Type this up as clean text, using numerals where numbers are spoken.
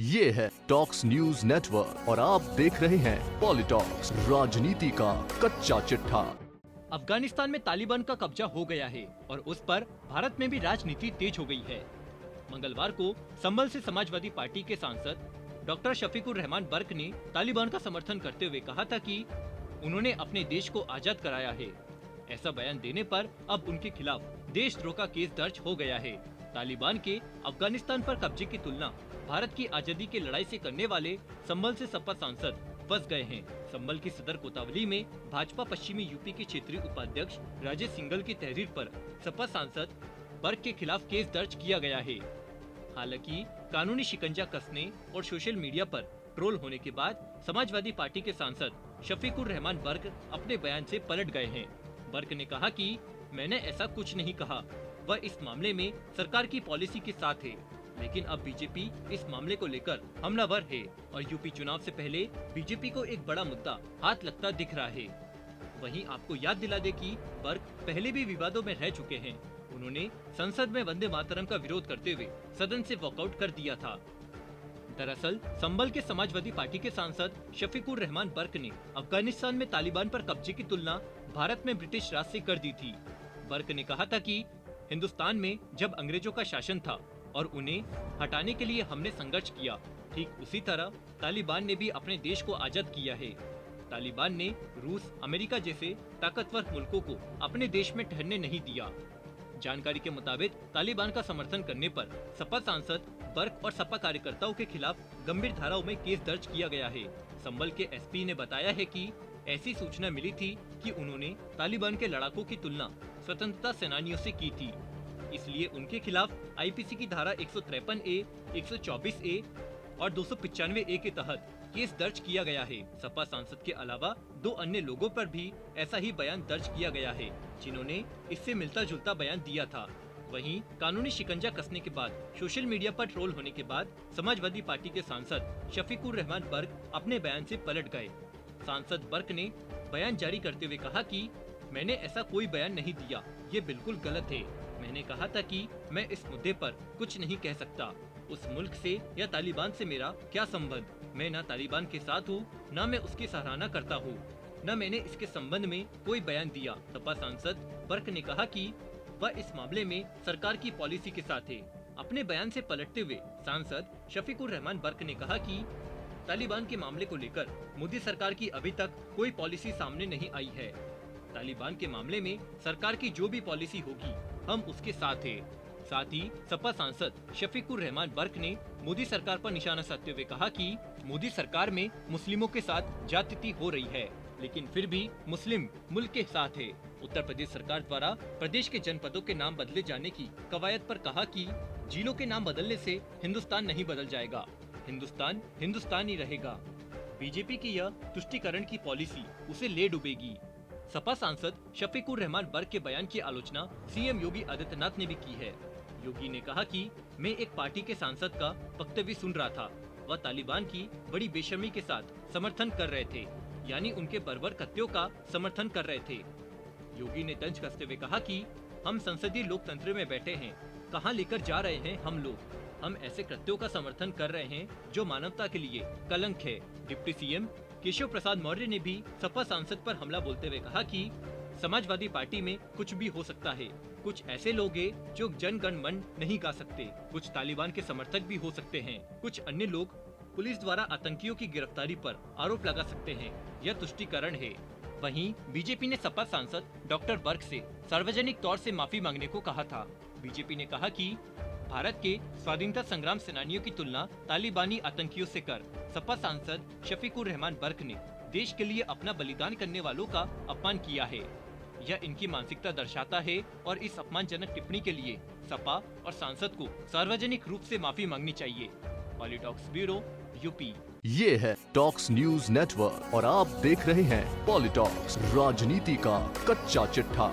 ये है talks news network और आप देख रहे हैं पॉलिटॉक्स, राजनीति का कच्चा चिट्ठा। अफगानिस्तान में तालिबान का कब्जा हो गया है और उस पर भारत में भी राजनीति तेज हो गई है। मंगलवार को संभल से समाजवादी पार्टी के सांसद डॉक्टर शफीकुर रहमान बर्क ने तालिबान का समर्थन करते हुए कहा था कि उन्होंने अपने देश को आजाद कराया है। ऐसा बयान देने पर अब उनके खिलाफ देशद्रोह का केस दर्ज हो गया है। तालिबान के अफगानिस्तान पर कब्जे की तुलना भारत की आजादी की लड़ाई से करने वाले संभल से सपा सांसद फंस गए हैं। संभल की सदर कोतवाली में भाजपा पश्चिमी यूपी के क्षेत्रीय उपाध्यक्ष राजेश सिंघल की तहरीर पर सपा सांसद बर्क के खिलाफ केस दर्ज किया गया है। हालांकि कानूनी शिकंजा कसने और सोशल मीडिया पर ट्रोल होने के बाद समाजवादी पार्टी के सांसद शफीकुर रहमान बर्क अपने बयान से पलट गए हैं। बर्क ने कहा कि मैंने ऐसा कुछ नहीं कहा, वह इस मामले में सरकार की पॉलिसी के साथ है, लेकिन अब बीजेपी इस मामले को लेकर हमलावर है और यूपी चुनाव से पहले बीजेपी को एक बड़ा मुद्दा हाथ लगता दिख रहा है। वहीं आपको याद दिला दे कि बर्क पहले भी विवादों में रह चुके हैं। उन्होंने संसद में वंदे मातरम का विरोध करते हुए सदन से वॉकआउट कर दिया था। दरअसल संभल के समाजवादी पार्टी के सांसद शफीकुर रहमान बर्क ने अफगानिस्तान में तालिबान पर कब्जे की तुलना भारत में ब्रिटिश राज से कर दी थी। बर्क ने कहा था कि हिंदुस्तान में जब अंग्रेजों का शासन था और उन्हें हटाने के लिए हमने संघर्ष किया, ठीक उसी तरह तालिबान ने भी अपने देश को आजाद किया है। तालिबान ने रूस, अमेरिका जैसे ताकतवर मुल्कों को अपने देश में ठहरने नहीं दिया। जानकारी के मुताबिक तालिबान का समर्थन करने पर सपा सांसद बर्क और सपा कार्यकर्ताओं के खिलाफ गंभीर धाराओं में केस दर्ज किया गया है। संभल के एसपी ने बताया है कि ऐसी सूचना मिली थी कि उन्होंने तालिबान के लड़ाकों की तुलना स्वतंत्रता सेनानियों से की थी, इसलिए उनके खिलाफ आईपीसी की धारा 153A, 124A और 295A के तहत केस दर्ज किया गया है। सपा सांसद के अलावा 2 अन्य लोगों पर भी ऐसा ही बयान दर्ज किया गया है, जिन्होंने इससे मिलता जुलता बयान दिया था। वहीं कानूनी शिकंजा कसने के बाद सोशल मीडिया पर ट्रोल होने के बाद समाजवादी पार्टी के सांसद शफीकुर रहमान बर्क अपने बयान से पलट गए। सांसद बर्क ने बयान जारी करते हुए कहा कि मैंने ऐसा कोई बयान नहीं दिया, ये बिल्कुल गलत है। मैंने कहा था कि मैं इस मुद्दे पर कुछ नहीं कह सकता। उस मुल्क से या तालिबान से मेरा क्या संबंध? मैं न तालिबान के साथ हूँ, न मैं उसकी सराहना करता हूँ, न मैंने इसके संबंध में कोई बयान दिया। सपा सांसद बर्क ने कहा कि वह इस मामले में सरकार की पॉलिसी के साथ है। अपने बयान से पलटते हुए सांसद शफीकुर रहमान बर्क ने कहा कि तालिबान के मामले को लेकर मोदी सरकार की अभी तक कोई पॉलिसी सामने नहीं आई है। तालिबान के मामले में सरकार की जो भी पॉलिसी होगी हम उसके साथ हैं। साथ ही सपा सांसद शफीकुर रहमान बर्क ने मोदी सरकार पर निशाना साधते हुए कहा कि मोदी सरकार में मुस्लिमों के साथ जातीय हो रही है, लेकिन फिर भी मुस्लिम मुल्क के साथ है। उत्तर प्रदेश सरकार द्वारा प्रदेश के जनपदों के नाम बदले जाने की कवायद पर कहा कि जिलों के नाम बदलने से हिंदुस्तान नहीं बदल जाएगा, हिंदुस्तान हिंदुस्तान ही रहेगा। बीजेपी की यह तुष्टीकरण की पॉलिसी उसे ले डूबेगी। सपा सांसद शफीकुर रहमान बर्क के बयान की आलोचना सीएम योगी आदित्यनाथ ने भी की है। योगी ने कहा कि मैं एक पार्टी के सांसद का वक्तव्य सुन रहा था, वह तालिबान की बड़ी बेशर्मी के साथ समर्थन कर रहे थे, यानी उनके बर्बर कृत्यों का समर्थन कर रहे थे। योगी ने तंज कसते हुए कहा कि हम संसदीय लोकतंत्र में बैठे हैं, कहां लेकर जा रहे हैं हम लोग? हम ऐसे कृत्यों का समर्थन कर रहे हैं जो मानवता के लिए कलंक है। डिप्टी सीएम केशव प्रसाद मौर्य ने भी सपा सांसद पर हमला बोलते हुए कहा कि समाजवादी पार्टी में कुछ भी हो सकता है। कुछ ऐसे लोग हैं जो जन गण मन नहीं गा सकते, कुछ तालिबान के समर्थक भी हो सकते हैं, कुछ अन्य लोग पुलिस द्वारा आतंकियों की गिरफ्तारी पर आरोप लगा सकते हैं। यह तुष्टीकरण है। वहीं बीजेपी ने सपा सांसद डॉक्टर बर्क से सार्वजनिक तौर से माफी मांगने को कहा था। बीजेपी ने कहा कि भारत के स्वाधीनता संग्राम सेनानियों की तुलना तालिबानी आतंकियों से कर सपा सांसद शफीकुर रहमान बर्क ने देश के लिए अपना बलिदान करने वालों का अपमान किया है। यह इनकी मानसिकता दर्शाता है और इस अपमानजनक टिप्पणी के लिए सपा और सांसद को सार्वजनिक रूप से माफी मांगनी चाहिए। PoliTalks bureau, UP. ये है टॉक्स न्यूज नेटवर्क और आप देख रहे हैं पॉलिटॉक्स, राजनीति का कच्चा चिट्ठा।